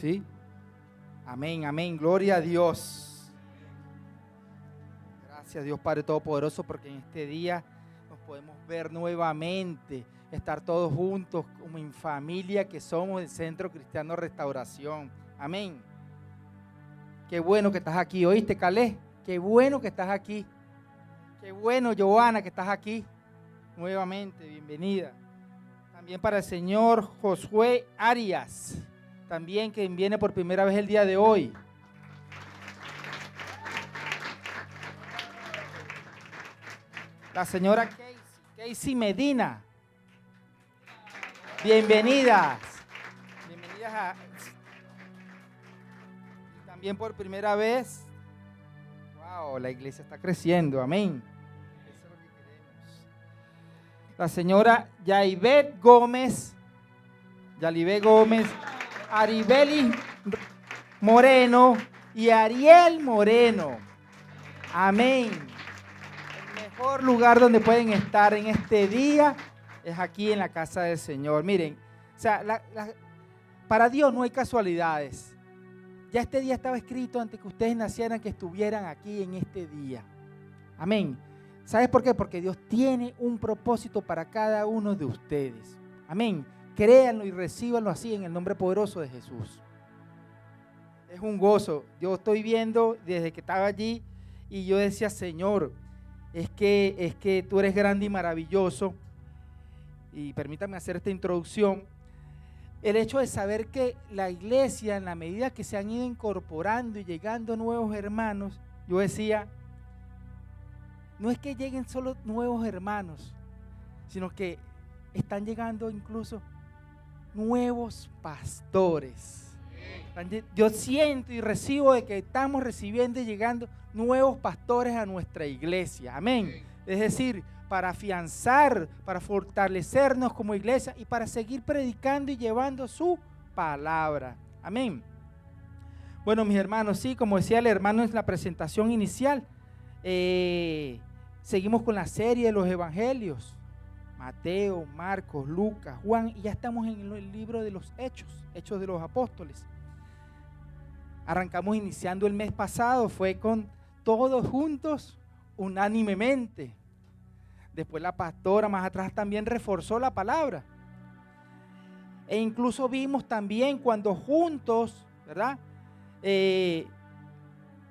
¿Sí? Amén, amén. Gloria a Dios. Gracias Dios Padre Todopoderoso, porque en este día nos podemos ver nuevamente, estar todos juntos como en familia que somos el Centro Cristiano Restauración. Amén. Qué bueno que estás aquí, ¿oíste, Calé? Qué bueno que estás aquí. Qué bueno, Joana, que estás aquí nuevamente. Bienvenida. También para el señor Josué Arias, también que viene por primera vez el día de hoy. La señora Casey Medina. Bienvenidas. Bienvenidas a... Y también por primera vez. Wow, la iglesia está creciendo. Amén. Eso es lo que queremos. La señora Yalibet Gómez, Aribeli Moreno y Ariel Moreno. Amén. El mejor lugar donde pueden estar en este día es aquí en la casa del Señor. Miren, o sea, para Dios no hay casualidades. Ya este día estaba escrito antes que ustedes nacieran, que estuvieran aquí en este día. Amén. ¿Sabes por qué? Porque Dios tiene un propósito para cada uno de ustedes. Amén. Créanlo y recíbanlo así en el nombre poderoso de Jesús. Es un gozo. Yo estoy viendo desde que estaba allí y yo decía, Señor, es que tú eres grande y maravilloso. Y permítame hacer esta introducción. El hecho de saber que la iglesia, en la medida que se han ido incorporando y llegando nuevos hermanos, yo decía, no es que lleguen solo nuevos hermanos, sino que están llegando incluso nuevos pastores. Yo siento y recibo de que estamos recibiendo y llegando nuevos pastores a nuestra iglesia. Amén. Es decir, para afianzar, para fortalecernos como iglesia y para seguir predicando y llevando su palabra. Amén. Bueno, mis hermanos, sí, como decía el hermano en la presentación inicial, seguimos con la serie de los evangelios. Mateo, Marcos, Lucas, Juan, y ya estamos en el libro de los Hechos de los Apóstoles. Arrancamos iniciando el mes pasado, fue con todos juntos, unánimemente. Después la pastora más atrás también reforzó la palabra. E incluso vimos también cuando juntos, ¿verdad?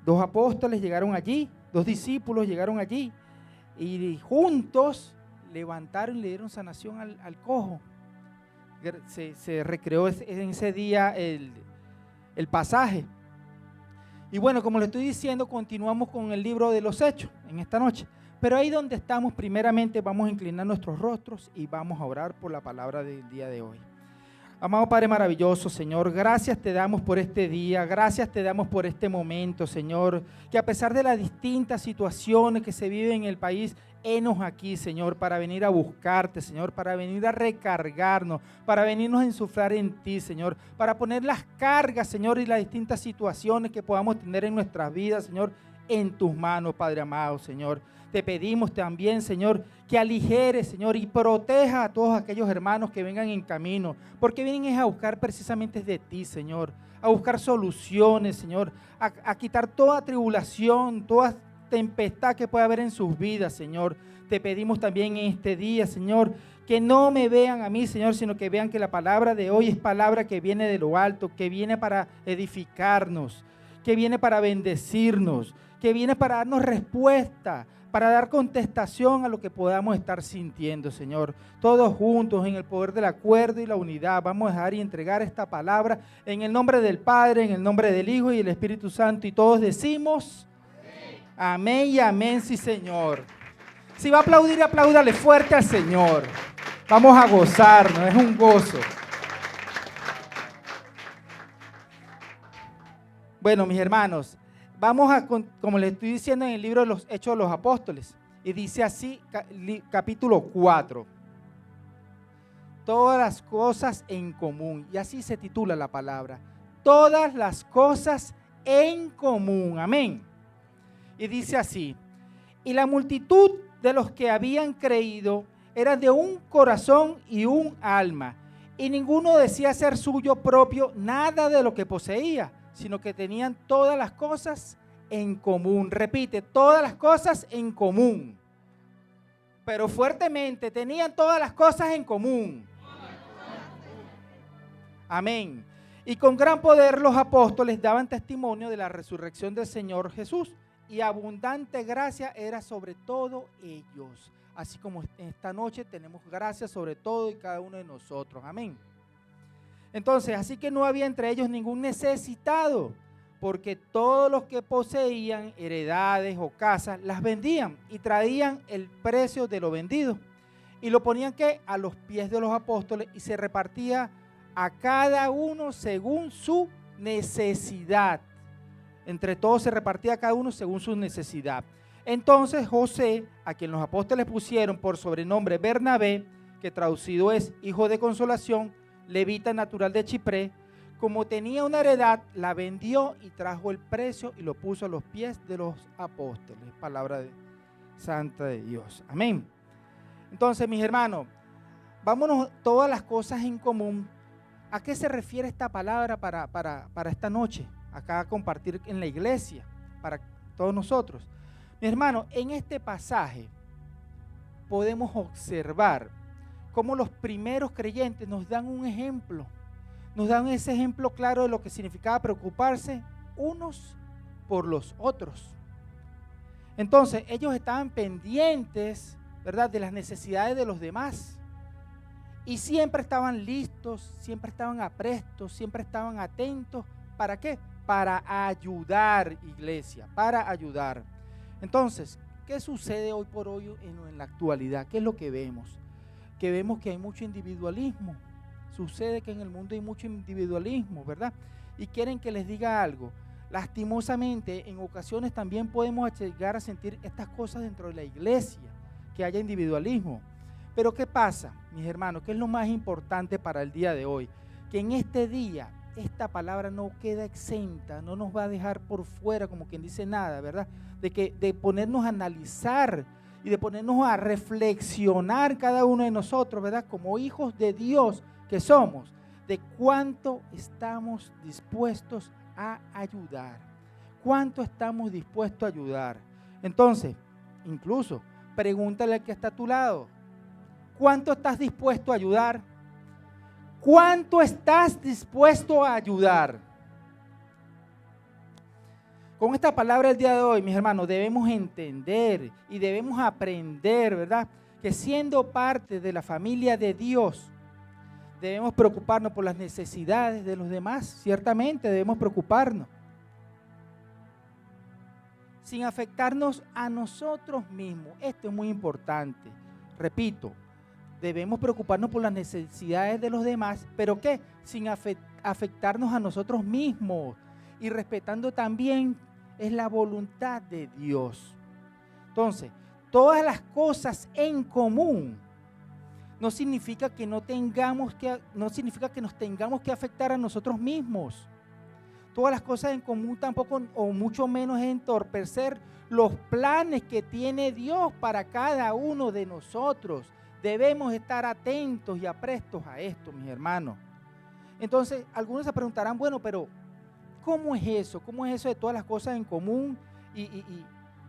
Dos apóstoles llegaron allí, dos discípulos llegaron allí y juntos levantaron y le dieron sanación al cojo. Se recreó en ese día el pasaje. Y bueno, como le estoy diciendo, continuamos con el libro de los Hechos en esta noche. Pero ahí donde estamos, primeramente vamos a inclinar nuestros rostros y vamos a orar por la palabra del día de hoy. Amado Padre maravilloso, Señor, gracias te damos por este día, gracias te damos por este momento, Señor, que a pesar de las distintas situaciones que se viven en el país, henos aquí, Señor, para venir a buscarte, Señor, para venir a recargarnos, para venirnos a insuflar en ti, Señor, para poner las cargas, Señor, y las distintas situaciones que podamos tener en nuestras vidas, Señor, en tus manos, Padre amado, Señor. Te pedimos también, Señor, que aligeres, Señor, y proteja a todos aquellos hermanos que vengan en camino, porque vienen a buscar precisamente de ti, Señor, a buscar soluciones, Señor, a quitar toda tribulación, toda tempestad que pueda haber en sus vidas, Señor. Te pedimos también en este día, Señor, que no me vean a mí, Señor, sino que vean que la palabra de hoy es palabra que viene de lo alto, que viene para edificarnos, que viene para bendecirnos, que viene para darnos respuesta, para dar contestación a lo que podamos estar sintiendo, Señor. Todos juntos en el poder del acuerdo y la unidad vamos a dejar y entregar esta palabra en el nombre del Padre, en el nombre del Hijo y del Espíritu Santo, y todos decimos amén y amén, sí, Señor. Si va a aplaudir, apláudale fuerte al Señor. Vamos a gozarnos, es un gozo. Bueno, mis hermanos, vamos a, como les estoy diciendo en el libro de los Hechos de los Apóstoles, y dice así, capítulo 4, todas las cosas en común, y así se titula la palabra, todas las cosas en común, amén. Y dice así, y la multitud de los que habían creído era de un corazón y un alma, Y ninguno decía ser suyo propio nada de lo que poseía, sino que tenían todas las cosas en común. Repite, todas las cosas en común. Pero fuertemente, tenían todas las cosas en común. Amén. Y con gran poder los apóstoles daban testimonio de la resurrección del Señor Jesús, y abundante gracia era sobre todo ellos. Así como esta noche tenemos gracia sobre todo y cada uno de nosotros. Amén. Entonces, así que no había entre ellos ningún necesitado, porque todos los que poseían heredades o casas las vendían y traían el precio de lo vendido y lo ponían a los pies de los apóstoles, y se repartía a cada uno según su necesidad. Entre todos se repartía a cada uno según su necesidad. Entonces José, a quien los apóstoles pusieron por sobrenombre Bernabé, que traducido es hijo de consolación, levita natural de Chipre, como tenía una heredad, la vendió y trajo el precio y lo puso a los pies de los apóstoles. Palabra santa de Dios. Amén. Entonces, mis hermanos, vámonos todas las cosas en común. ¿A qué se refiere esta palabra para esta noche? Acá a compartir en la iglesia, para todos nosotros. Mi hermano, en este pasaje podemos observar cómo los primeros creyentes nos dan un ejemplo, nos dan ese ejemplo claro de lo que significaba preocuparse unos por los otros. Entonces, ellos estaban pendientes, ¿verdad?, de las necesidades de los demás, y siempre estaban listos, siempre estaban aprestos, siempre estaban atentos. ¿Para qué? Para ayudar, iglesia, para ayudar. Entonces, ¿qué sucede hoy por hoy en la actualidad? ¿Qué es lo que vemos? Que vemos que hay mucho individualismo. Sucede que en el mundo hay mucho individualismo, ¿verdad? Y quieren que les diga algo. Lastimosamente, en ocasiones también podemos llegar a sentir estas cosas dentro de la iglesia, que haya individualismo. Pero ¿qué pasa, mis hermanos? ¿Qué es lo más importante para el día de hoy? Que en este día esta palabra no queda exenta, no nos va a dejar por fuera, como quien dice nada, ¿verdad? De ponernos a analizar y de ponernos a reflexionar cada uno de nosotros, ¿verdad? Como hijos de Dios que somos, de cuánto estamos dispuestos a ayudar, cuánto estamos dispuestos a ayudar. Entonces, incluso, pregúntale al que está a tu lado, ¿cuánto estás dispuesto a ayudar? ¿Cuánto estás dispuesto a ayudar? Con esta palabra del día de hoy, mis hermanos, debemos entender y debemos aprender, ¿verdad?, que siendo parte de la familia de Dios, debemos preocuparnos por las necesidades de los demás. Ciertamente debemos preocuparnos, sin afectarnos a nosotros mismos. Esto es muy importante. Repito, debemos preocuparnos por las necesidades de los demás, pero ¿qué? Sin afectarnos a nosotros mismos, y respetando también es la voluntad de Dios. Entonces, todas las cosas en común no significa que nos tengamos que afectar a nosotros mismos. Todas las cosas en común tampoco, o mucho menos, es entorpecer los planes que tiene Dios para cada uno de nosotros. Debemos estar atentos y aprestos a esto, mis hermanos. Entonces, algunos se preguntarán, bueno, pero ¿cómo es eso? ¿Cómo es eso de todas las cosas en común?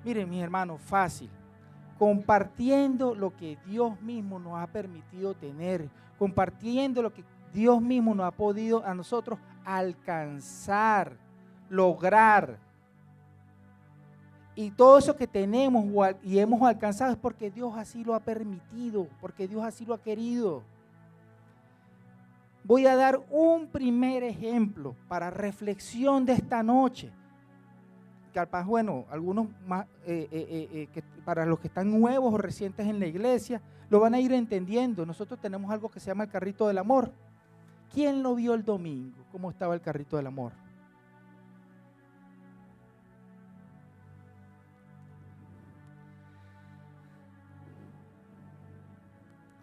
Miren, mis hermanos, fácil. Compartiendo lo que Dios mismo nos ha permitido tener, compartiendo lo que Dios mismo nos ha podido a nosotros alcanzar, lograr. Y todo eso que tenemos y hemos alcanzado es porque Dios así lo ha permitido, porque Dios así lo ha querido. Voy a dar un primer ejemplo para reflexión de esta noche. Capaz, bueno, algunos más, para los que están nuevos o recientes en la iglesia, lo van a ir entendiendo. Nosotros tenemos algo que se llama el carrito del amor. ¿Quién lo vio el domingo? ¿Cómo estaba el carrito del amor?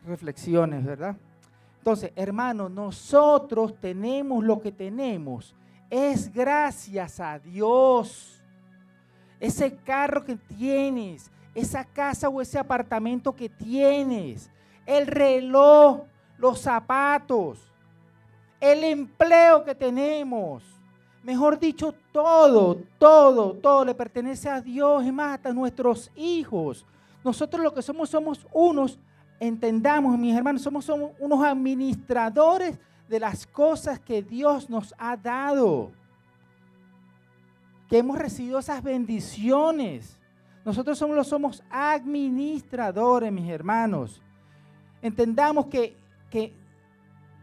Reflexiones, ¿verdad? Entonces, hermanos, nosotros tenemos lo que tenemos. Es gracias a Dios. Ese carro que tienes, esa casa o ese apartamento que tienes, el reloj, los zapatos, el empleo que tenemos. Mejor dicho, todo le pertenece a Dios, y más hasta nuestros hijos. Nosotros lo que somos unos, entendamos, mis hermanos, somos unos administradores de las cosas que Dios nos ha dado, que hemos recibido esas bendiciones. Nosotros somos administradores, mis hermanos. Entendamos que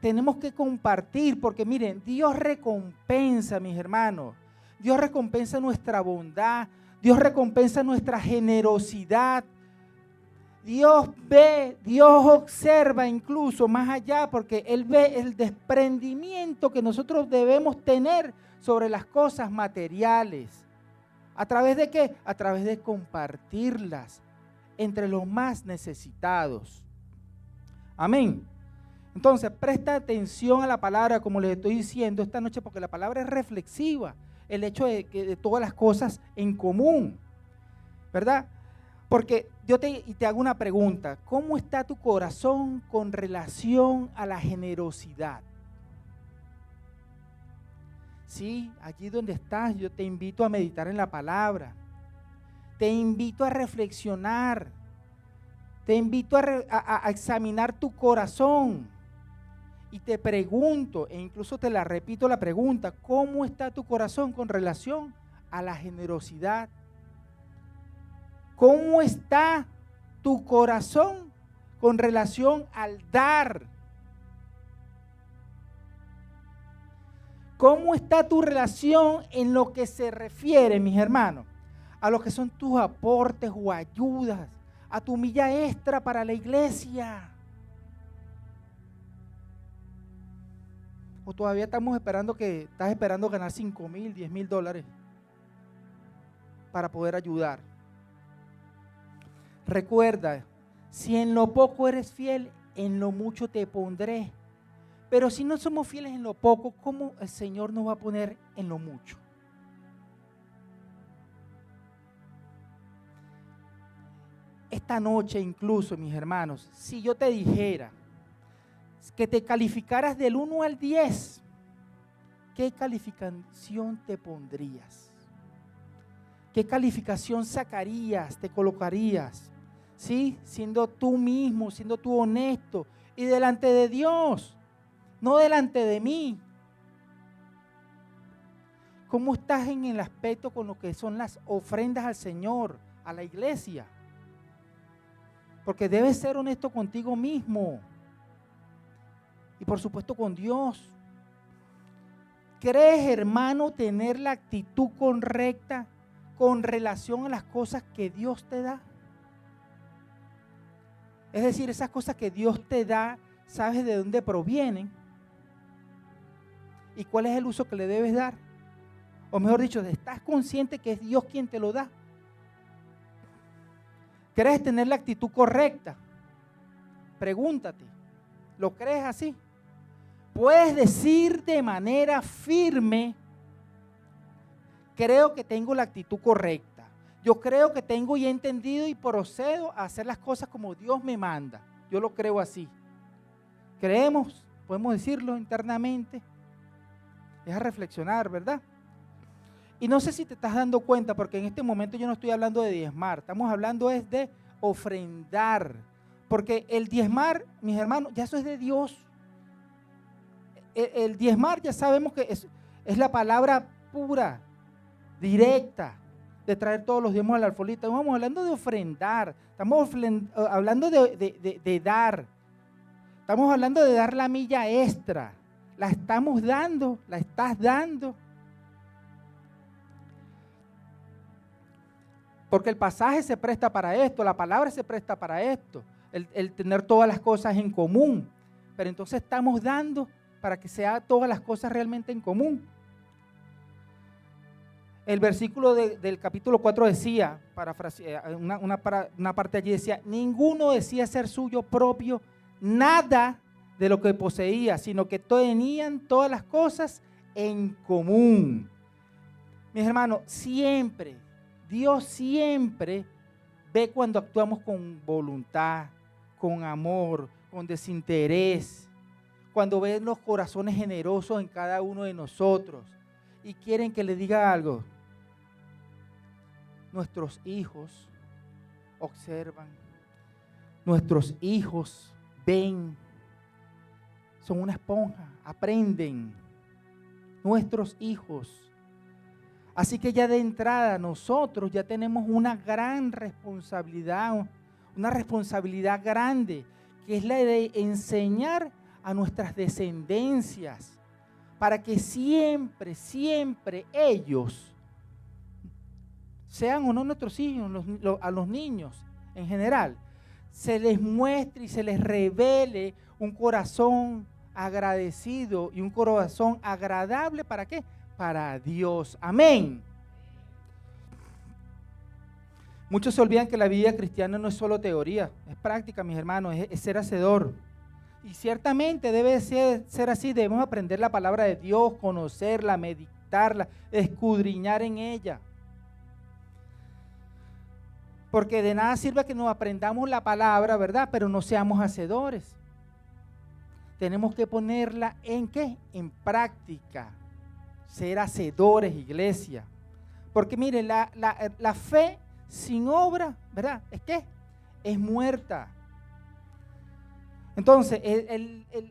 tenemos que compartir, porque miren, Dios recompensa, mis hermanos. Dios recompensa nuestra bondad, Dios recompensa nuestra generosidad. Dios ve, Dios observa incluso más allá, porque Él ve el desprendimiento que nosotros debemos tener sobre las cosas materiales. ¿A través de qué? A través de compartirlas entre los más necesitados. Amén. Entonces, presta atención a la palabra, como les estoy diciendo esta noche, porque la palabra es reflexiva. El hecho de todas las cosas en común, ¿verdad? Porque yo te hago una pregunta. ¿Cómo está tu corazón con relación a la generosidad? Sí, allí donde estás, yo te invito a meditar en la palabra. Te invito a reflexionar. Te invito a examinar tu corazón. Y te pregunto, e incluso te la repito la pregunta, ¿cómo está tu corazón con relación a la generosidad? ¿Cómo está tu corazón con relación al dar? ¿Cómo está tu relación en lo que se refiere, mis hermanos, a lo que son tus aportes o ayudas, a tu milla extra para la iglesia? ¿O todavía estás esperando ganar 5,000, 10,000 dólares para poder ayudar? Recuerda, si en lo poco eres fiel, en lo mucho te pondré. Pero si no somos fieles en lo poco, ¿cómo el Señor nos va a poner en lo mucho? Esta noche incluso, mis hermanos, si yo te dijera que te calificaras del 1 al 10, ¿qué calificación te pondrías? ¿Qué calificación sacarías, te colocarías? ¿Sí? Siendo tú mismo, siendo tú honesto y delante de Dios, no delante de mí. ¿Cómo estás en el aspecto con lo que son las ofrendas al Señor, a la iglesia? Porque debes ser honesto contigo mismo. Y por supuesto con Dios. ¿Crees, hermano, tener la actitud correcta con relación a las cosas que Dios te da? Es decir, esas cosas que Dios te da, ¿sabes de dónde provienen? ¿Y cuál es el uso que le debes dar? O mejor dicho, ¿estás consciente que es Dios quien te lo da? ¿Crees tener la actitud correcta? Pregúntate, ¿lo crees así? Puedes decir de manera firme, creo que tengo la actitud correcta. Yo creo que tengo y he entendido y procedo a hacer las cosas como Dios me manda. Yo lo creo así. Creemos, podemos decirlo internamente. Deja reflexionar, ¿verdad? Y no sé si te estás dando cuenta, porque en este momento yo no estoy hablando de diezmar. Estamos hablando es de ofrendar. Porque el diezmar, mis hermanos, ya eso es de Dios. El diezmar ya sabemos que es la palabra pura, directa, de traer todos los diezmos a la alfolita. Estamos hablando de ofrendar, estamos hablando de dar, estamos hablando de dar la milla extra. La estamos dando, la estás dando. Porque el pasaje se presta para esto, la palabra se presta para esto, el tener todas las cosas en común. Pero entonces estamos dando para que sea todas las cosas realmente en común. El versículo del capítulo 4 decía, una parte allí decía, ninguno decía ser suyo propio nada de lo que poseía, sino que tenían todas las cosas en común. Mis hermanos, siempre, Dios siempre ve cuando actuamos con voluntad, con amor, con desinterés, cuando ven los corazones generosos en cada uno de nosotros y quieren que les diga algo. Nuestros hijos observan, nuestros hijos ven, son una esponja, aprenden, nuestros hijos. Así que ya de entrada nosotros ya tenemos una gran responsabilidad, una responsabilidad grande, que es la de enseñar a nuestras descendencias, para que siempre, siempre ellos, sean o no nuestros hijos, a los niños en general, se les muestre y se les revele un corazón agradecido y un corazón agradable. ¿Para qué? Para Dios. Amén. Muchos se olvidan que la vida cristiana no es solo teoría, es práctica, mis hermanos, es ser hacedor. Y ciertamente debe ser así, debemos aprender la palabra de Dios, conocerla, meditarla, escudriñar en ella. Porque de nada sirve que nos aprendamos la palabra, ¿verdad? Pero no seamos hacedores. Tenemos que ponerla ¿en qué? En práctica. Ser hacedores, iglesia. Porque mire, la fe sin obra, ¿verdad? ¿Es qué? Es muerta. Entonces,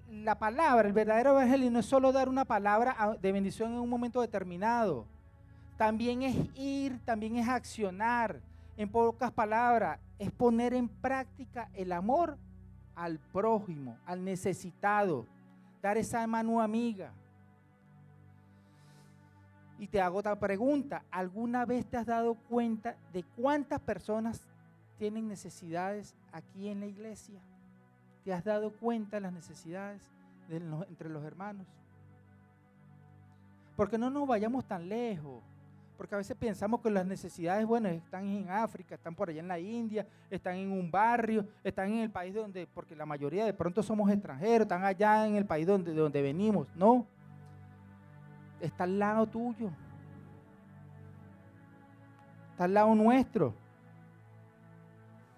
la palabra, el verdadero evangelio no es solo dar una palabra de bendición en un momento determinado. También es ir, también es accionar. En pocas palabras, es poner en práctica el amor al prójimo, al necesitado. Dar esa mano amiga. Y te hago otra pregunta, ¿alguna vez te has dado cuenta de cuántas personas tienen necesidades aquí en la iglesia? ¿Te has dado cuenta de las necesidades entre los hermanos? Porque no nos vayamos tan lejos, porque a veces pensamos que las necesidades, bueno, están en África, están por allá en la India, están en un barrio, están en el país donde, porque la mayoría de pronto somos extranjeros, están allá en el país de donde venimos. No. Está al lado tuyo, está al lado nuestro.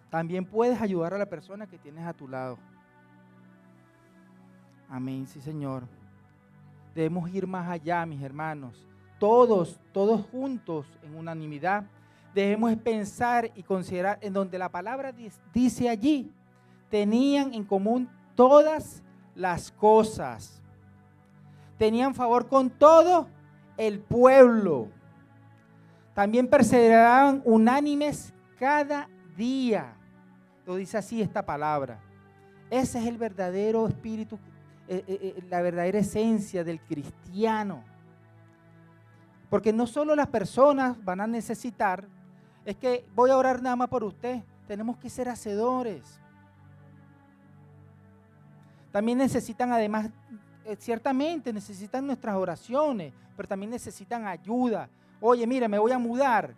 También puedes ayudar a la persona que tienes a tu lado. Amén, sí, Señor. Debemos ir más allá, mis hermanos. Todos juntos en unanimidad. Debemos pensar y considerar en donde la palabra dice allí, tenían en común todas las cosas. Tenían favor con todo el pueblo. También perseveraban unánimes cada día. Lo dice así esta palabra. Ese es el verdadero espíritu, la verdadera esencia del cristiano. Porque no solo las personas van a necesitar, es que voy a orar nada más por usted. Tenemos que ser hacedores. También necesitan además, ciertamente necesitan nuestras oraciones, pero también necesitan ayuda. Oye, mira, me voy a mudar.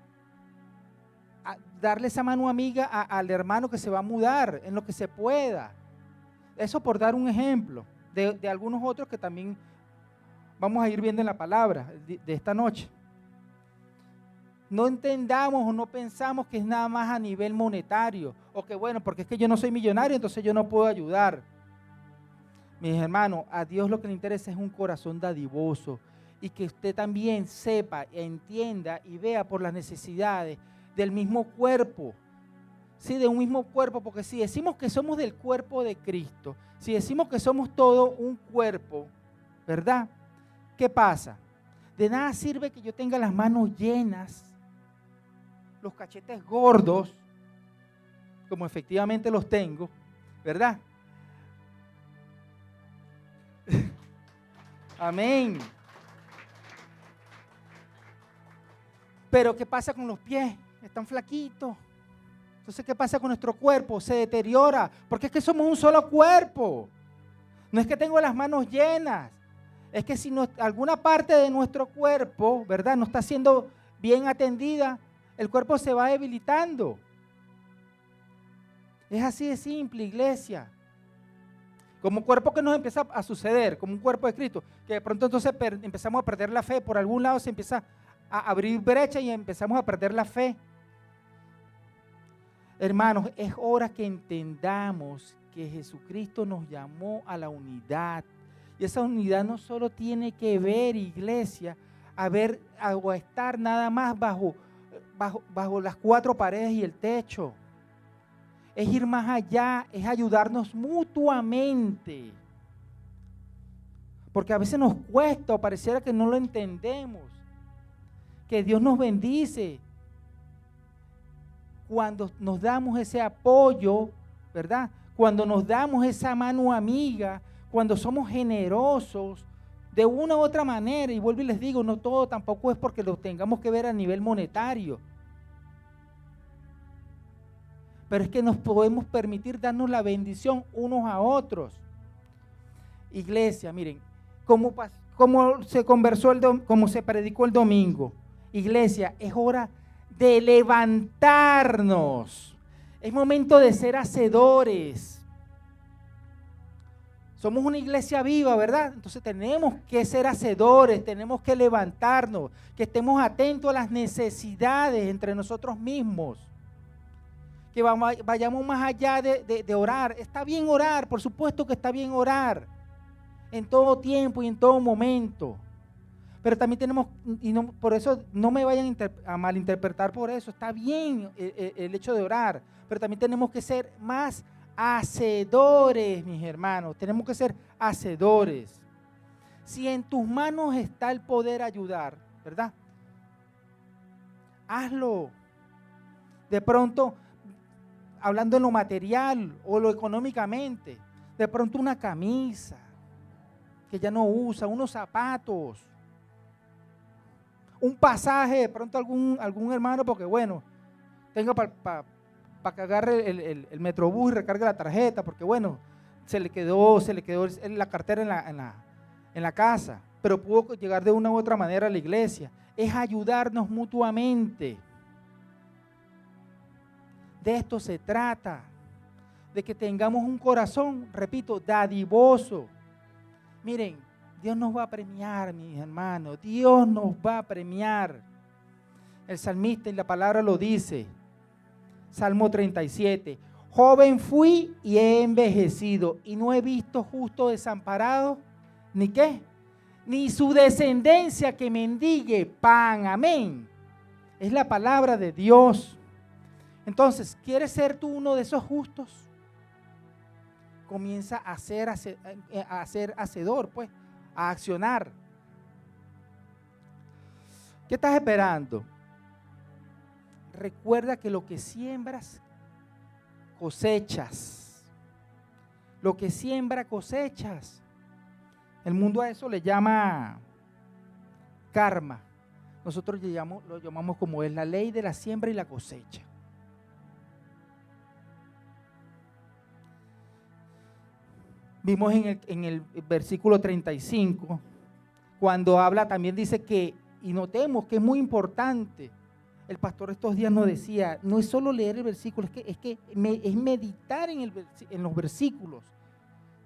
Darle esa mano amiga al hermano que se va a mudar en lo que se pueda. Eso por dar un ejemplo de algunos otros que también vamos a ir viendo en la palabra de esta noche. No entendamos o no pensamos que es nada más a nivel monetario, o que bueno, porque es que yo no soy millonario, entonces yo no puedo ayudar. Mis hermanos, a Dios lo que le interesa es un corazón dadivoso, y que usted también sepa, entienda y vea por las necesidades del mismo cuerpo. Sí, de un mismo cuerpo, porque si decimos que somos del cuerpo de Cristo, si decimos que somos todo un cuerpo, ¿verdad? ¿Qué pasa? De nada sirve que yo tenga las manos llenas, los cachetes gordos, como efectivamente los tengo, ¿verdad? Amén. Pero ¿qué pasa con los pies? Están flaquitos. Entonces, ¿qué pasa con nuestro cuerpo? Se deteriora, porque es que somos un solo cuerpo. No es que tengo las manos llenas, es que si alguna parte de nuestro cuerpo, ¿verdad?, no está siendo bien atendida, el cuerpo se va debilitando. Es así de simple, iglesia. Como un cuerpo que nos empieza a suceder, como un cuerpo de Cristo, que de pronto entonces empezamos a perder la fe, por algún lado se empieza a abrir brecha y empezamos a perder la fe. Hermanos, es hora que entendamos que Jesucristo nos llamó a la unidad, Y esa unidad no solo tiene que ver, iglesia, o a estar nada más bajo las cuatro paredes y el techo. Es ir más allá, es ayudarnos mutuamente. Porque a veces nos cuesta o pareciera que no lo entendemos. Que Dios nos bendice cuando nos damos ese apoyo, ¿verdad? Cuando nos damos esa mano amiga, cuando somos generosos de una u otra manera. Y vuelvo y les digo, no todo tampoco es porque lo tengamos que ver a nivel monetario. Pero es que nos podemos permitir darnos la bendición unos a otros. Iglesia, miren, como se como se predicó el domingo. Iglesia, es hora de levantarnos. Es momento de ser hacedores. Somos una iglesia viva, ¿verdad? Entonces tenemos que ser hacedores, tenemos que levantarnos, que estemos atentos a las necesidades entre nosotros mismos. Que vayamos más allá de orar. Está bien orar, por supuesto que está bien orar, en todo tiempo y en todo momento. Pero también tenemos, por eso no me vayan a malinterpretar por eso, está bien el hecho de orar, pero también tenemos que ser más hacedores, mis hermanos, tenemos que ser hacedores. Si en tus manos está el poder ayudar, ¿verdad? Hazlo. De pronto, hablando en lo material o lo económicamente, de pronto una camisa que ya no usa, unos zapatos, un pasaje, de pronto algún hermano, porque bueno, tenga para que agarre el metrobús y recargue la tarjeta, porque bueno, se le quedó la cartera en la casa, pero pudo llegar de una u otra manera a la iglesia. Es ayudarnos mutuamente. De esto se trata, de que tengamos un corazón, repito, dadivoso. Miren, Dios nos va a premiar, mis hermanos, Dios nos va a premiar. El salmista y la palabra lo dice, Salmo 37, joven fui y he envejecido y no he visto justo desamparado, ¿ni qué? Ni su descendencia que mendigue pan, amén. Es la palabra de Dios. Entonces, ¿quieres ser tú uno de esos justos? Comienza a ser hacedor, pues, a accionar. ¿Qué estás esperando? Recuerda que lo que siembras, cosechas. Lo que siembra, cosechas. El mundo a eso le llama karma. Nosotros lo llamamos como es la ley de la siembra y la cosecha. Vimos en el versículo 35, cuando habla también dice que, y notemos que es muy importante, el pastor estos días nos decía, no es solo leer el versículo, es meditar en los versículos.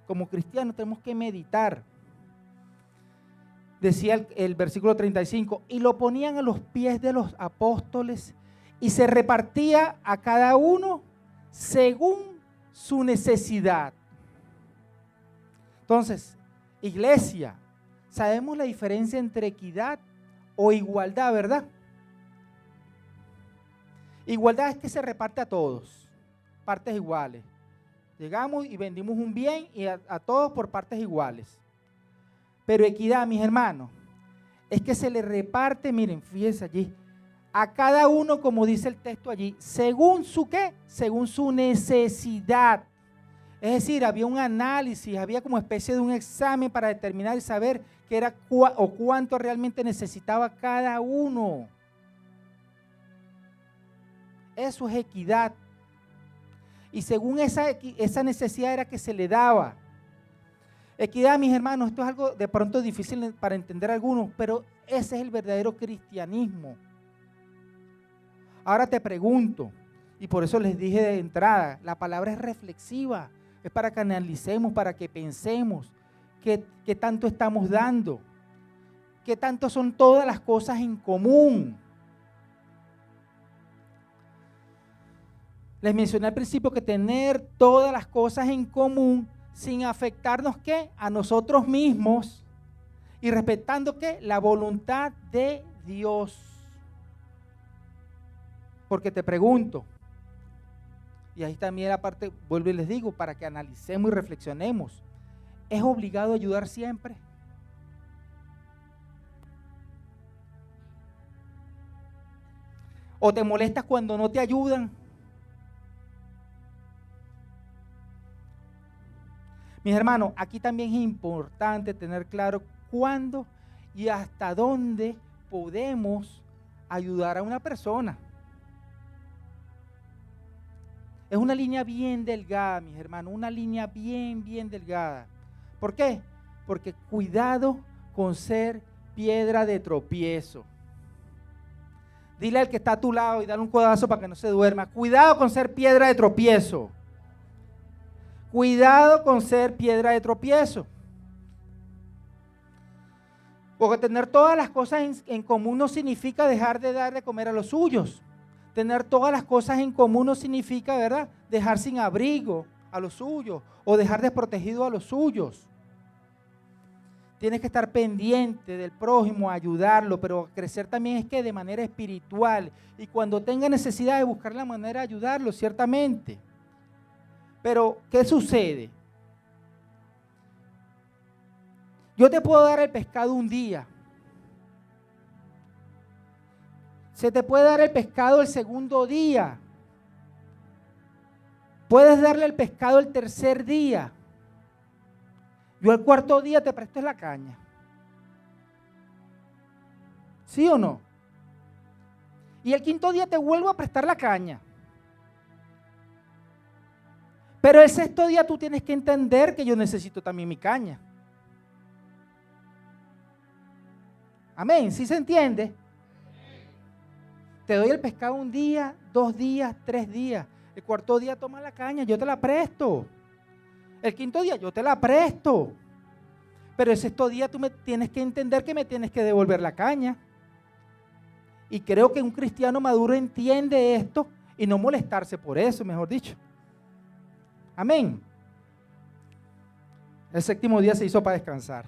Como cristianos tenemos que meditar. Decía el versículo 35, y lo ponían a los pies de los apóstoles y se repartía a cada uno según su necesidad. Entonces, iglesia, sabemos la diferencia entre equidad o igualdad, ¿verdad? Igualdad es que se reparte a todos, partes iguales. Llegamos y vendimos un bien y a todos por partes iguales. Pero equidad, mis hermanos, es que se le reparte, miren, fíjense allí, a cada uno, como dice el texto allí, según su ¿qué? Según su necesidad. Es decir, había un análisis, había como especie de un examen para determinar y saber qué era o cuánto realmente necesitaba cada uno. Eso es equidad. Y según esa necesidad era que se le daba. Equidad, mis hermanos, esto es algo de pronto difícil para entender a algunos, pero ese es el verdadero cristianismo. Ahora te pregunto, y por eso les dije de entrada, la palabra es reflexiva. Es para que analicemos, para que pensemos qué tanto estamos dando, qué tanto son todas las cosas en común. Les mencioné al principio que tener todas las cosas en común sin afectarnos ¿qué? A nosotros mismos y respetando ¿qué? La voluntad de Dios. Porque te pregunto, y ahí también la parte, vuelvo y les digo, para que analicemos y reflexionemos, ¿es obligado ayudar siempre? ¿O te molestas cuando no te ayudan? Mis hermanos, aquí también es importante tener claro cuándo y hasta dónde podemos ayudar a una persona. Es una línea bien delgada, mis hermanos, una línea bien delgada. ¿Por qué? Porque cuidado con ser piedra de tropiezo. Dile al que está a tu lado y dale un codazo para que no se duerma. Cuidado con ser piedra de tropiezo. Cuidado con ser piedra de tropiezo. Porque tener todas las cosas en común no significa dejar de dar de comer a los suyos. Tener todas las cosas en común no significa, ¿verdad?, dejar sin abrigo a los suyos o dejar desprotegido a los suyos. Tienes que estar pendiente del prójimo, ayudarlo, pero crecer también es que de manera espiritual. Y cuando tenga necesidad de buscar la manera de ayudarlo, ciertamente. Pero, ¿qué sucede? Yo te puedo dar el pescado un día. Se te puede dar el pescado el segundo día. Puedes darle el pescado el tercer día. Yo el cuarto día te presto la caña. ¿Sí o no? Y el quinto día te vuelvo a prestar la caña. Pero el sexto día tú tienes que entender que yo necesito también mi caña. Amén, ¿sí se entiende? Te doy el pescado un día, 2 días, 3 días. El cuarto día toma la caña, yo te la presto. El quinto día yo te la presto. Pero el sexto día tú me tienes que entender que me tienes que devolver la caña. Y creo que un cristiano maduro entiende esto y no molestarse por eso, mejor dicho. Amén. El séptimo día se hizo para descansar.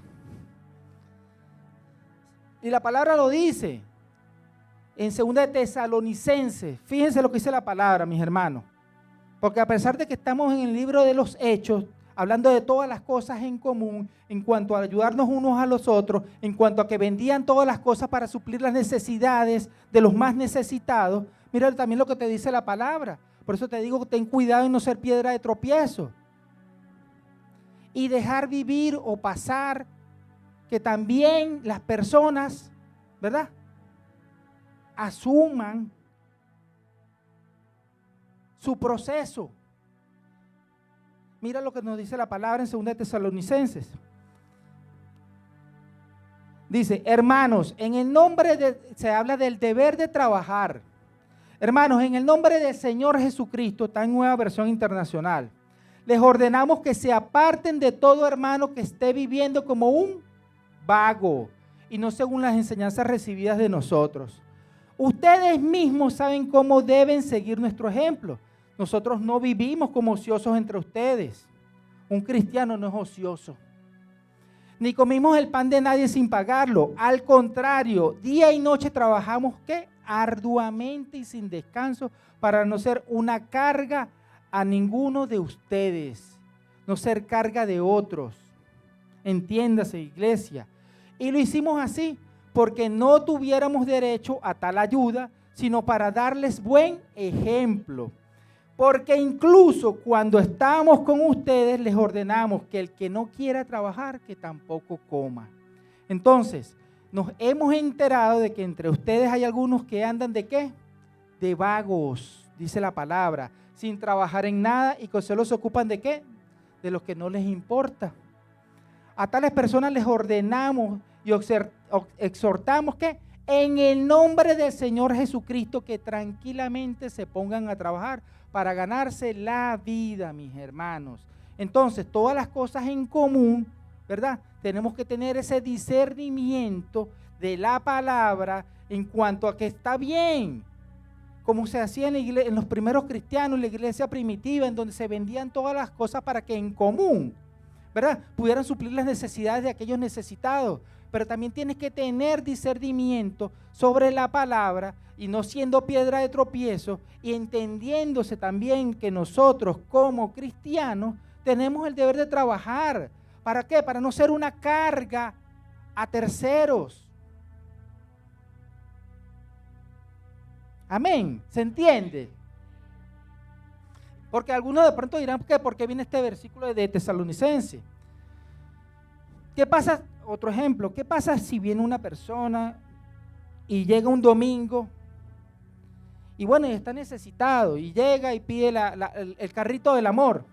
Y la palabra lo dice en 2 de Tesalonicenses. Fíjense lo que dice la palabra, mis hermanos. Porque a pesar de que estamos en el libro de los Hechos, hablando de todas las cosas en común, en cuanto a ayudarnos unos a los otros, en cuanto a que vendían todas las cosas para suplir las necesidades de los más necesitados, mira también lo que te dice la palabra. Por eso te digo, ten cuidado en no ser piedra de tropiezo. Y dejar vivir o pasar que también las personas, ¿verdad?, asuman su proceso. Mira lo que nos dice la palabra en 2 de Tesalonicenses. Dice, hermanos, en el nombre se habla del deber de trabajar. Hermanos, en el nombre del Señor Jesucristo, está en Nueva Versión Internacional, les ordenamos que se aparten de todo hermano que esté viviendo como un vago y no según las enseñanzas recibidas de nosotros. Ustedes mismos saben cómo deben seguir nuestro ejemplo. Nosotros no vivimos como ociosos entre ustedes. Un cristiano no es ocioso. Ni comimos el pan de nadie sin pagarlo. Al contrario, día y noche trabajamos ¿qué? Arduamente y sin descanso para no ser una carga a ninguno de ustedes. No ser carga de otros. Entiéndase, iglesia. Y lo hicimos así porque no tuviéramos derecho a tal ayuda, sino para darles buen ejemplo. Porque incluso cuando estábamos con ustedes, les ordenamos que el que no quiera trabajar, que tampoco coma. Entonces, nos hemos enterado de que entre ustedes hay algunos que andan ¿de qué? De vagos, dice la palabra, sin trabajar en nada y que solo se ocupan ¿de qué? De los que no les importa. A tales personas les ordenamos y exhortamos que en el nombre del Señor Jesucristo que tranquilamente se pongan a trabajar para ganarse la vida, mis hermanos. Entonces, todas las cosas en común, ¿verdad? Tenemos que tener ese discernimiento de la palabra en cuanto a que está bien, como se hacía en la iglesia, en los primeros cristianos, en la iglesia primitiva, en donde se vendían todas las cosas para que en común ¿verdad? Pudieran suplir las necesidades de aquellos necesitados. Pero también tienes que tener discernimiento sobre la palabra y no siendo piedra de tropiezo y entendiéndose también que nosotros como cristianos tenemos el deber de trabajar. ¿Para qué? Para no ser una carga a terceros. Amén. ¿Se entiende? Porque algunos de pronto dirán que ¿por qué viene este versículo de Tesalonicense? ¿Qué pasa? Otro ejemplo, ¿qué pasa si viene una persona y llega un domingo y bueno, está necesitado y llega y pide el carrito del amor?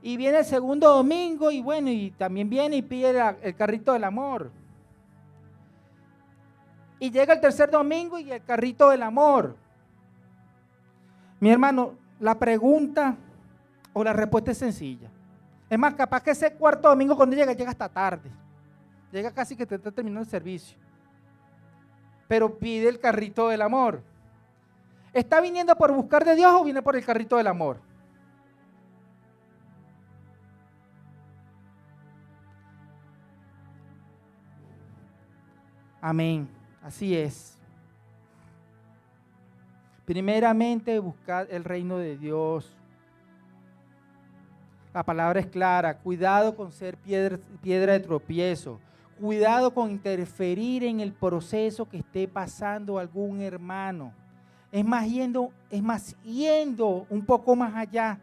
Y viene el segundo domingo y bueno, y también viene y pide el carrito del amor. Y llega el tercer domingo y el carrito del amor. Mi hermano, la pregunta o la respuesta es sencilla. Es más, capaz que ese cuarto domingo cuando llega hasta tarde. Llega casi que te está terminando el servicio. Pero pide el carrito del amor. ¿Está viniendo por buscar de Dios o viene por el carrito del amor? Amén. Así es. Primeramente, buscad el reino de Dios. La palabra es clara. Cuidado con ser piedra de tropiezo. Cuidado con interferir en el proceso que esté pasando algún hermano. Es más, yendo un poco más allá.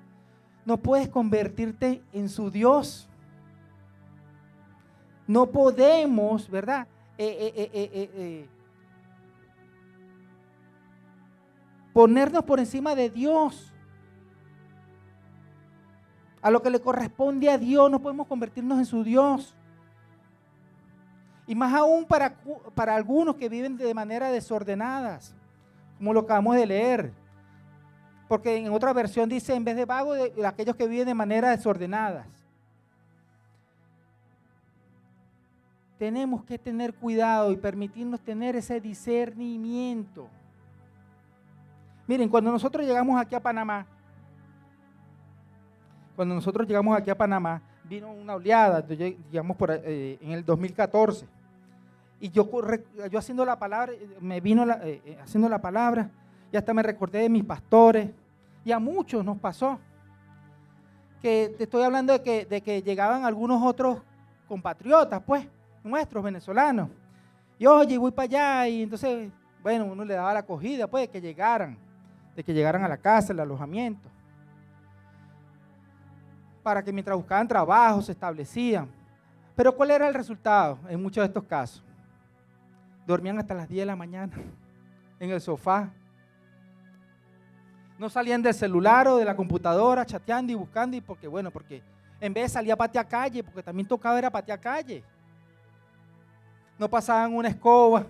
No puedes convertirte en su Dios. No podemos, ¿verdad? Ponernos por encima de Dios. A lo que le corresponde a Dios, no podemos convertirnos en su Dios. Y más aún para algunos que viven de manera desordenadas, como lo acabamos de leer. Porque en otra versión dice, en vez de vago, de aquellos que viven de manera desordenadas. Tenemos que tener cuidado y permitirnos tener ese discernimiento. Miren, cuando nosotros llegamos aquí a Panamá, vino una oleada, llegamos en el 2014, y yo haciendo la palabra, haciendo la palabra, y hasta me recordé de mis pastores, y a muchos nos pasó, que te estoy hablando de que llegaban algunos otros compatriotas, pues, nuestros venezolanos, y oye, voy para allá, y entonces, bueno, uno le daba la acogida, pues, de que llegaran a la casa, el alojamiento, para que mientras buscaban trabajo se establecían. Pero ¿cuál era el resultado en muchos de estos casos? Dormían hasta las 10 de la mañana en el sofá. No salían del celular o de la computadora chateando y buscando, porque en vez de salir a patear calle, porque también tocaba era patear calle. No pasaban una escoba.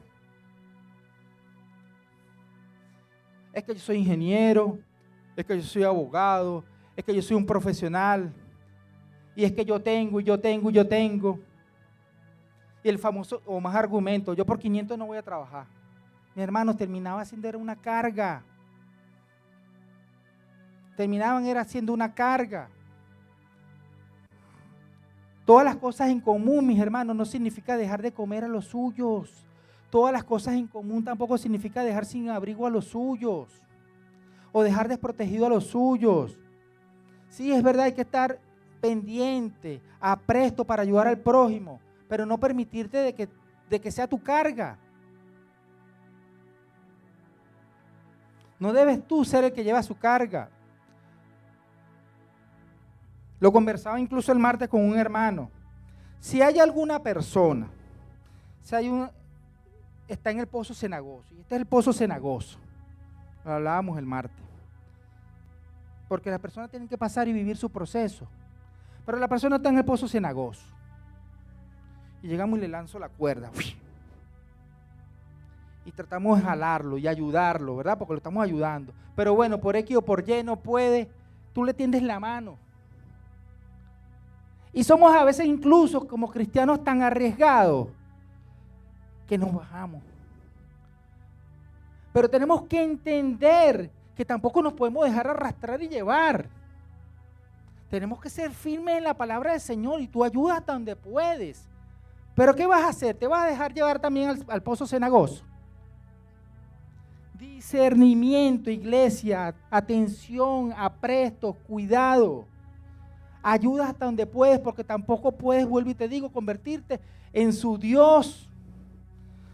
Es que yo soy ingeniero, es que yo soy abogado, es que yo soy un profesional, y es que yo tengo. Y el famoso, o más argumento, yo por 500 no voy a trabajar. Mi hermano, terminaba siendo una carga. Siendo una carga. Todas las cosas en común, mis hermanos, no significa dejar de comer a los suyos. Todas las cosas en común tampoco significa dejar sin abrigo a los suyos. O dejar desprotegido a los suyos. Sí, es verdad, hay que estar pendiente, apresto para ayudar al prójimo, pero no permitirte de que sea tu carga. No debes tú ser el que lleva su carga. Lo conversaba incluso el martes con un hermano. Si hay alguna persona, está en el pozo cenagoso, y este es el pozo cenagoso, lo hablábamos el martes. Porque las personas tienen que pasar y vivir su proceso. Pero la persona está en el pozo cenagoso. Y llegamos y le lanzo la cuerda. Y tratamos de jalarlo y ayudarlo, ¿verdad? Porque lo estamos ayudando. Pero bueno, por X o por Y no puede. Tú le tiendes la mano. Y somos a veces incluso como cristianos tan arriesgados que nos bajamos. Pero tenemos que entender que tampoco nos podemos dejar arrastrar y llevar. Tenemos que ser firmes en la palabra del Señor y tú ayudas hasta donde puedes. Pero ¿qué vas a hacer? ¿Te vas a dejar llevar también al pozo cenagoso? Discernimiento, iglesia, atención, apresto, cuidado. Ayuda hasta donde puedes, porque tampoco puedes, vuelvo y te digo, convertirte en su Dios.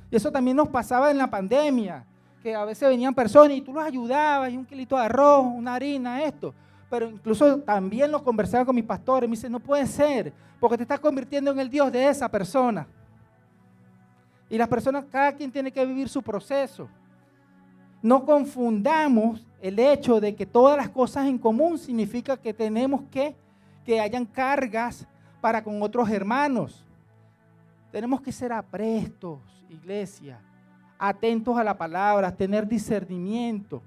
Y eso también nos pasaba en la pandemia, que a veces venían personas y tú los ayudabas, y un kilito de arroz, una harina, esto. Pero incluso también lo conversaba con mis pastores, me dice, no puede ser, porque te estás convirtiendo en el Dios de esa persona. Y las personas, cada quien tiene que vivir su proceso. No confundamos el hecho de que todas las cosas en común significa que tenemos que hayan cargas para con otros hermanos. Tenemos que ser aprestos, iglesia, atentos a la palabra, tener discernimiento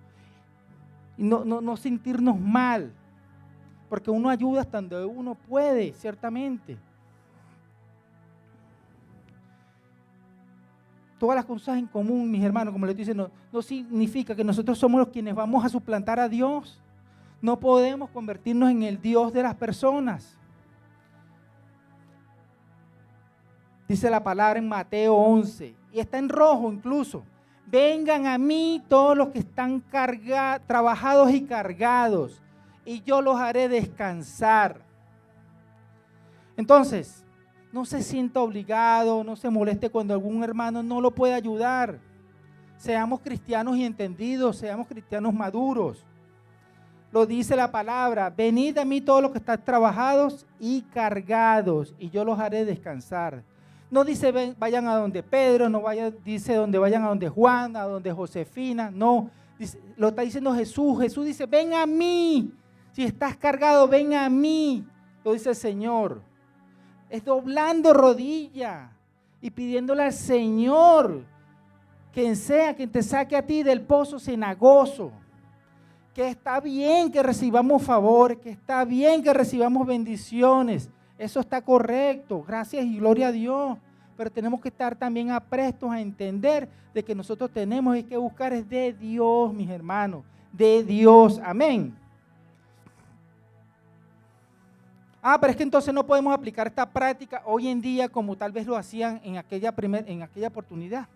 y no sentirnos mal, porque uno ayuda hasta donde uno puede, ciertamente. Todas las cosas en común, mis hermanos, como les dice, no significa que nosotros somos los quienes vamos a suplantar a Dios. No podemos convertirnos en el Dios de las personas. Dice la palabra en Mateo 11, y está en rojo incluso. Vengan a mí todos los que están trabajados y cargados, y yo los haré descansar. Entonces, no se sienta obligado, no se moleste cuando algún hermano no lo puede ayudar. Seamos cristianos y entendidos, seamos cristianos maduros. Lo dice la palabra, venid a mí todos los que están trabajados y cargados, y yo los haré descansar. No dice vayan a donde Pedro, dice donde vayan a donde Juan, a donde Josefina, no, lo está diciendo Jesús. Jesús dice, ven a mí, si estás cargado, ven a mí, lo dice el Señor. Es doblando rodilla y pidiéndole al Señor quien sea quien te saque a ti del pozo cenagoso. Que está bien que recibamos favores, que está bien que recibamos bendiciones. Eso está correcto, gracias y gloria a Dios. Pero tenemos que estar también aprestos a entender de que nosotros tenemos que buscar es de Dios, mis hermanos, de Dios. Amén. Pero es que entonces no podemos aplicar esta práctica hoy en día como tal vez lo hacían en aquella oportunidad.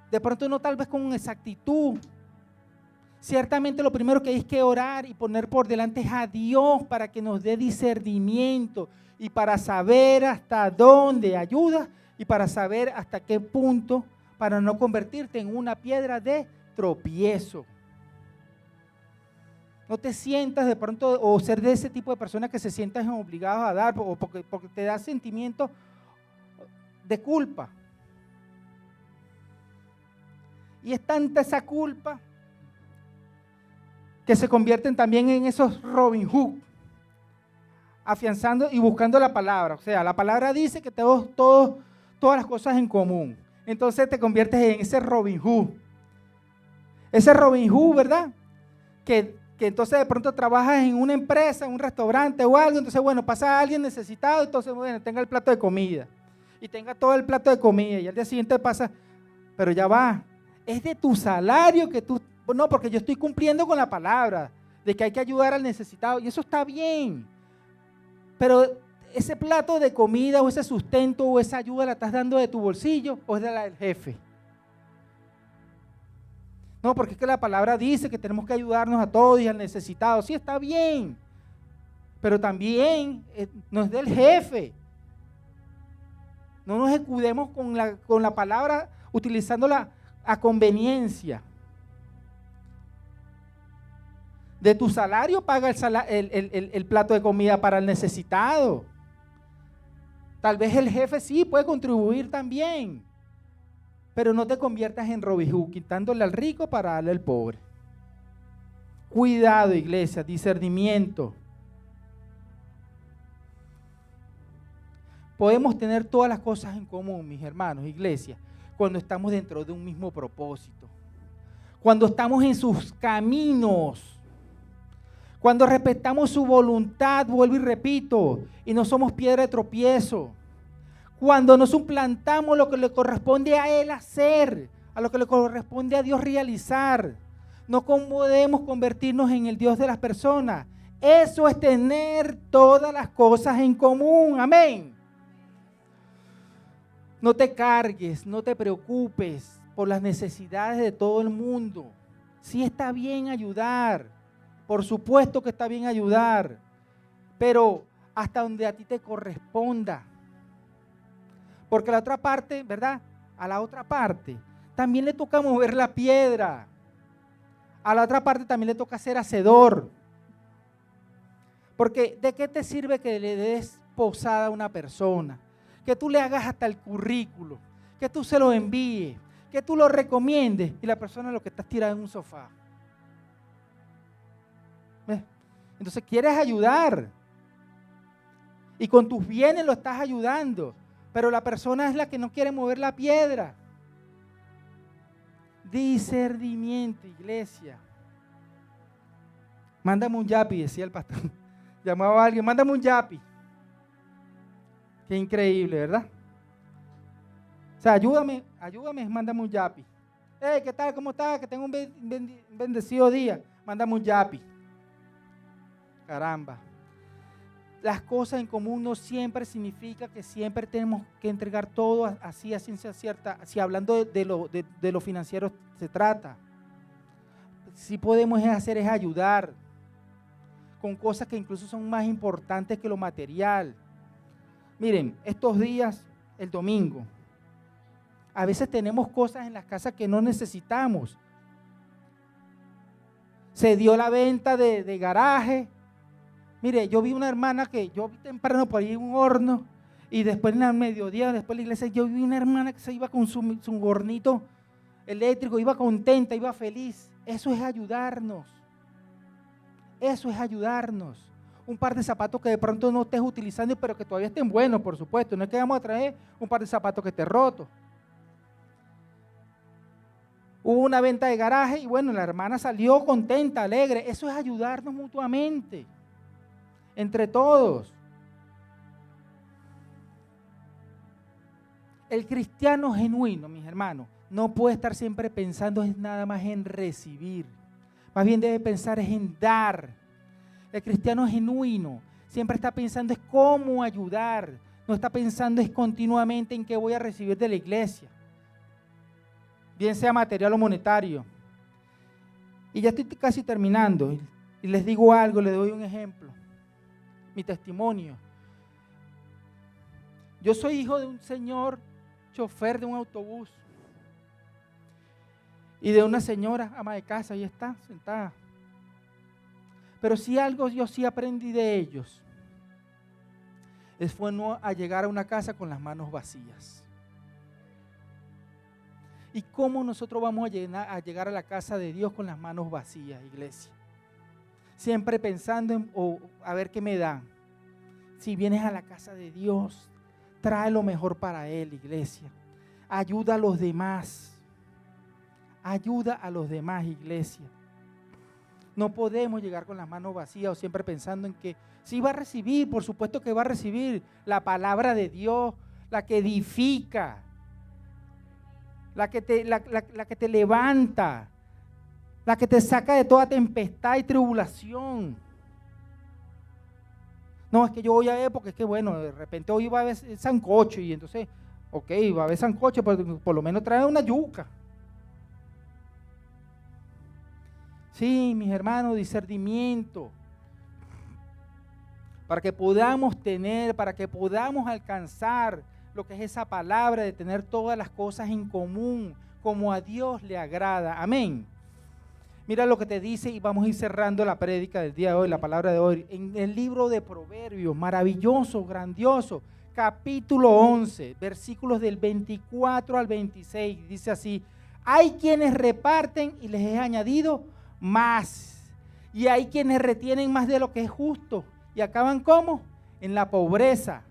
De pronto no tal vez con exactitud. Ciertamente lo primero que hay que orar y poner por delante es a Dios para que nos dé discernimiento y para saber hasta dónde ayuda y para saber hasta qué punto para no convertirte en una piedra de tropiezo. No te sientas de pronto o ser de ese tipo de personas que se sientan obligados a dar o porque te da sentimiento de culpa. Y es tanta esa culpa que se convierten también en esos Robin Hood, afianzando y buscando la palabra. O sea, la palabra dice que tenemos todas las cosas en común. Entonces te conviertes en ese Robin Hood. Ese Robin Hood, ¿verdad? Que entonces de pronto trabajas en una empresa, en un restaurante o algo, entonces bueno, pasa a alguien necesitado, entonces bueno, tenga el plato de comida. Y tenga todo el plato de comida y al día siguiente pasa, pero ya va, es de tu salario que tú... No, porque yo estoy cumpliendo con la palabra de que hay que ayudar al necesitado y eso está bien. Pero ese plato de comida o ese sustento o esa ayuda la estás dando de tu bolsillo o es de la del jefe. No, porque es que la palabra dice que tenemos que ayudarnos a todos y al necesitado. Sí, está bien. Pero también no es del jefe. No nos escudemos con la palabra utilizándola a conveniencia. De tu salario paga el plato de comida para el necesitado. Tal vez el jefe sí puede contribuir también, pero no te conviertas en Robin Hood, quitándole al rico para darle al pobre. Cuidado, iglesia, discernimiento. Podemos tener todas las cosas en común, mis hermanos, iglesia, cuando estamos dentro de un mismo propósito, cuando estamos en sus caminos. Cuando respetamos su voluntad, vuelvo y repito, y no somos piedra de tropiezo. Cuando nos suplantamos lo que le corresponde a Él hacer, a lo que le corresponde a Dios realizar. No podemos convertirnos en el Dios de las personas. Eso es tener todas las cosas en común. Amén. No te cargues, no te preocupes por las necesidades de todo el mundo. Sí está bien ayudar, por supuesto que está bien ayudar, pero hasta donde a ti te corresponda. Porque la otra parte, ¿verdad? A la otra parte también le toca mover la piedra. A la otra parte también le toca ser hacedor. Porque ¿de qué te sirve que le des posada a una persona? Que tú le hagas hasta el currículo, que tú se lo envíes, que tú lo recomiendes y la persona lo que está tirada en un sofá. ¿Ves? Entonces quieres ayudar y con tus bienes lo estás ayudando, pero la persona es la que no quiere mover la piedra. Discernimiento, iglesia. Mándame un yapi, decía el pastor. Llamaba a alguien, mándame un yapi. Qué increíble, ¿verdad? O sea, ayúdame, mándame un yapi. Hey, ¿qué tal? ¿Cómo estás? Que tengo un bendecido día. Mándame un yapi. Caramba. Las cosas en común no siempre significa que siempre tenemos que entregar todo así a ciencia cierta. Si hablando de lo financiero se trata. Si podemos hacer es ayudar con cosas que incluso son más importantes que lo material. Miren, estos días, el domingo, a veces tenemos cosas en las casas que no necesitamos. Se dio la venta de garaje. Mire, yo vi una hermana yo vi temprano por ahí un horno y después en el mediodía, después de la iglesia, yo vi una hermana que se iba con su hornito eléctrico, iba contenta, iba feliz. Eso es ayudarnos. Eso es ayudarnos. Un par de zapatos que de pronto no estés utilizando, pero que todavía estén buenos, por supuesto. No es que vamos a traer un par de zapatos que esté roto. Hubo una venta de garaje y bueno, la hermana salió contenta, alegre. Eso es ayudarnos mutuamente, entre todos. El cristiano genuino, mis hermanos, no puede estar siempre pensando nada más en recibir. Más bien debe pensar es en dar. El cristiano genuino siempre está pensando es cómo ayudar. No está pensando es continuamente en qué voy a recibir de la iglesia. Bien sea material o monetario. Y ya estoy casi terminando. Y les digo algo, les doy un ejemplo. Mi testimonio. Yo soy hijo de un señor chofer de un autobús. Y de una señora ama de casa, ahí está, sentada. Pero si algo yo sí aprendí de ellos, fue no a llegar a una casa con las manos vacías. ¿Y cómo nosotros vamos a llegar a la casa de Dios con las manos vacías, iglesia? Siempre pensando en a ver qué me dan. Si vienes a la casa de Dios, trae lo mejor para Él, iglesia. Ayuda a los demás. Ayuda a los demás, iglesia. No podemos llegar con las manos vacías o siempre pensando en que sí va a recibir, por supuesto que va a recibir la palabra de Dios, la que edifica, la que te levanta, la que te saca de toda tempestad y tribulación. No, es que yo voy a ver porque es que bueno, de repente hoy va a haber sancocho y entonces, ok, va a haber sancocho, pero por lo menos trae una yuca. Sí, mis hermanos, discernimiento. Para que podamos tener, para que podamos alcanzar lo que es esa palabra de tener todas las cosas en común, como a Dios le agrada. Amén. Mira lo que te dice y vamos a ir cerrando la prédica del día de hoy, la palabra de hoy. En el libro de Proverbios, maravilloso, grandioso, capítulo 11, versículos del 24 al 26, dice así: hay quienes reparten y les es añadido más, y hay quienes retienen más de lo que es justo y acaban ¿cómo? En la pobreza.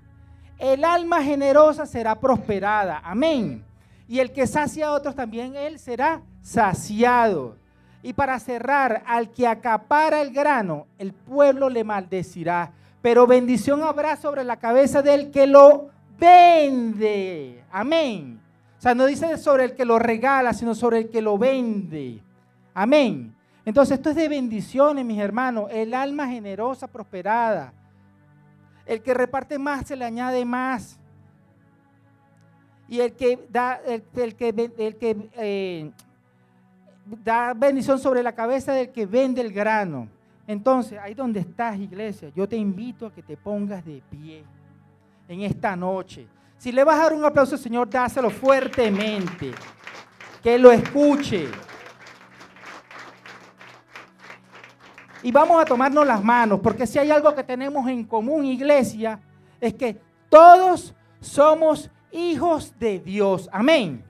El alma generosa será prosperada, amén, y el que sacia a otros también él será saciado. Y para cerrar, al que acapara el grano, el pueblo le maldecirá, pero bendición habrá sobre la cabeza del que lo vende, amén. O sea, no dice sobre el que lo regala, sino sobre el que lo vende, amén. Entonces esto es de bendiciones, mis hermanos. El alma generosa, prosperada. El que reparte más se le añade más. Y el que da bendición sobre la cabeza del que vende el grano. Entonces, ahí donde estás, iglesia, yo te invito a que te pongas de pie en esta noche. Si le vas a dar un aplauso al Señor, dáselo fuertemente. Que lo escuche. Y vamos a tomarnos las manos, porque si hay algo que tenemos en común, iglesia, es que todos somos hijos de Dios. Amén.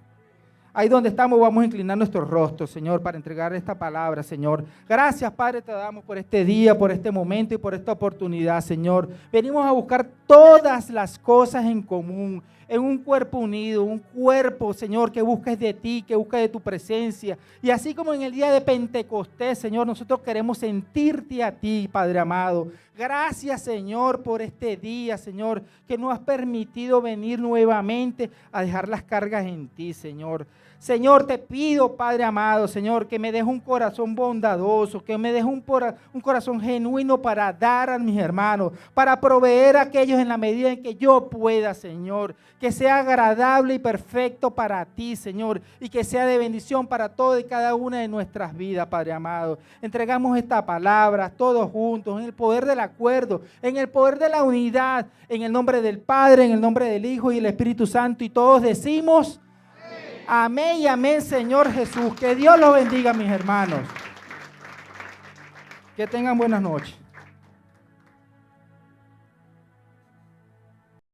Ahí donde estamos vamos a inclinar nuestros rostros, Señor, para entregar esta palabra, Señor. Gracias, Padre, te damos por este día, por este momento y por esta oportunidad, Señor. Venimos a buscar todas las cosas en común, en un cuerpo unido, un cuerpo, Señor, que busques de ti, que busques de tu presencia. Y así como en el día de Pentecostés, Señor, nosotros queremos sentirte a ti, Padre amado. Gracias, Señor, por este día, Señor, que nos has permitido venir nuevamente a dejar las cargas en ti, Señor. Señor, te pido, Padre amado, Señor, que me dejes un corazón bondadoso, que me dejes un corazón genuino para dar a mis hermanos, para proveer a aquellos en la medida en que yo pueda, Señor. Que sea agradable y perfecto para ti, Señor, y que sea de bendición para toda y cada una de nuestras vidas, Padre amado. Entregamos esta palabra todos juntos, en el poder del acuerdo, en el poder de la unidad, en el nombre del Padre, en el nombre del Hijo y el Espíritu Santo, y todos decimos... Amén y amén, Señor Jesús. Que Dios los bendiga, mis hermanos. Que tengan buenas noches.